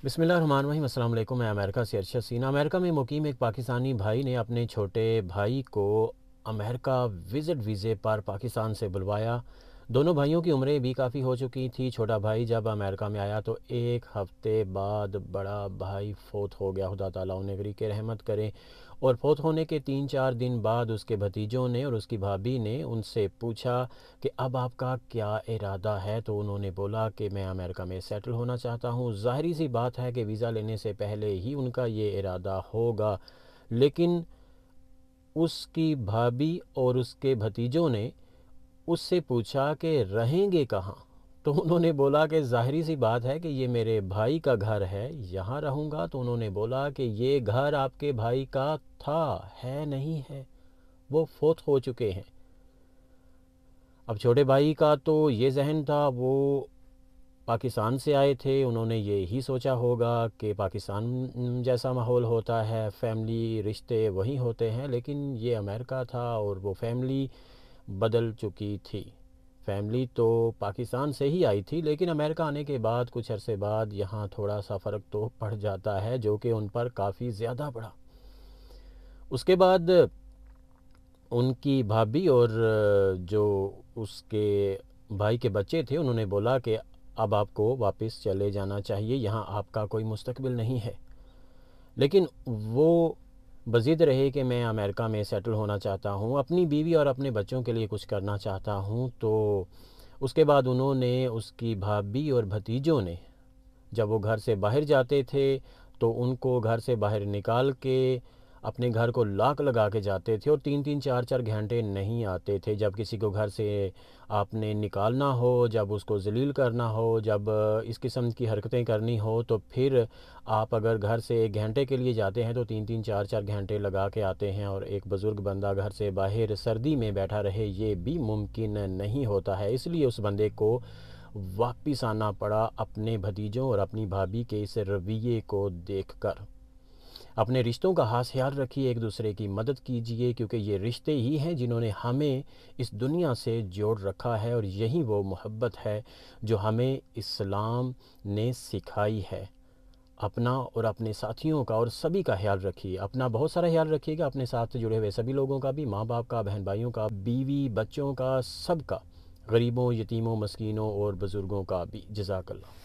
बिस्मिल्लाहिर्रहमानिर्रहीम। अस्सलाम वालेकुम। मैं अमेरिका से अरशद सीना। अमेरिका में मुकीम एक पाकिस्तानी भाई ने अपने छोटे भाई को अमेरिका विज़िट वीज़े पर पाकिस्तान से बुलवाया। दोनों भाइयों की उम्रें भी काफ़ी हो चुकी थी। छोटा भाई जब अमेरिका में आया तो एक हफ़्ते बाद बड़ा भाई फ़ौत हो गया। खुदा ताला उन्हें ग़रीक़ रहमत करे। और फ़ौत होने के 3-4 दिन बाद उसके भतीजों ने और उसकी भाभी ने उनसे पूछा कि अब आपका क्या इरादा है। तो उन्होंने बोला कि मैं अमेरिका में सेटल होना चाहता हूँ। ज़ाहिरी सी बात है कि वीज़ा लेने से पहले ही उनका ये इरादा होगा, लेकिन उसकी भाभी और उसके भतीजों ने उससे पूछा कि रहेंगे कहाँ। तो उन्होंने बोला कि ज़ाहिरी सी बात है कि ये मेरे भाई का घर है, यहाँ रहूँगा। तो उन्होंने बोला कि ये घर आपके भाई का था, है नहीं है, वो फ़ौत हो चुके हैं। अब छोटे भाई का तो ये ज़हन था, वो पाकिस्तान से आए थे, उन्होंने ये ही सोचा होगा कि पाकिस्तान जैसा माहौल होता है, फैमिली रिश्ते वहीं होते हैं। लेकिन ये अमेरिका था और वो फैमिली बदल चुकी थी। फैमिली तो पाकिस्तान से ही आई थी, लेकिन अमेरिका आने के बाद कुछ अरसे बाद यहाँ थोड़ा सा फ़र्क तो पड़ जाता है, जो कि उन पर काफ़ी ज़्यादा पड़ा। उसके बाद उनकी भाभी और जो उसके भाई के बच्चे थे, उन्होंने बोला कि अब आपको वापस चले जाना चाहिए, यहाँ आपका कोई मुस्तकबिल नहीं है। लेकिन वो बज़िद रहे कि मैं अमेरिका में सेटल होना चाहता हूँ, अपनी बीवी और अपने बच्चों के लिए कुछ करना चाहता हूँ। तो उसके बाद उन्होंने, उसकी भाभी और भतीजों ने, जब वो घर से बाहर जाते थे तो उनको घर से बाहर निकाल के अपने घर को लॉक लगा के जाते थे और 3-3 4-4 घंटे नहीं आते थे। जब किसी को घर से आपने निकालना हो, जब उसको ज़लील करना हो, जब इस किस्म की हरकतें करनी हो, तो फिर आप अगर घर से 1 घंटे के लिए जाते हैं तो 3-3 4-4 घंटे लगा के आते हैं। और एक बुज़ुर्ग बंदा घर से बाहर सर्दी में बैठा रहे, ये भी मुमकिन नहीं होता है। इसलिए उस बंदे को वापस आना पड़ा अपने भतीजों और अपनी भाभी के इस रवैये को देखकर। अपने रिश्तों का खास ख्याल रखिए, एक दूसरे की मदद कीजिए, क्योंकि ये रिश्ते ही हैं जिन्होंने हमें इस दुनिया से जोड़ रखा है। और यही वो मोहब्बत है जो हमें इस्लाम ने सिखाई है। अपना और अपने साथियों का और सभी का ख्याल रखिए। अपना बहुत सारा ख्याल रखिएगा, अपने साथ जुड़े हुए सभी लोगों का भी, माँ बाप का, बहन भाइयों का, बीवी बच्चों का, सब का, गरीबों, यतीमों, मस्कीनों और बुज़ुर्गों का भी। जज़ाकल्लाह।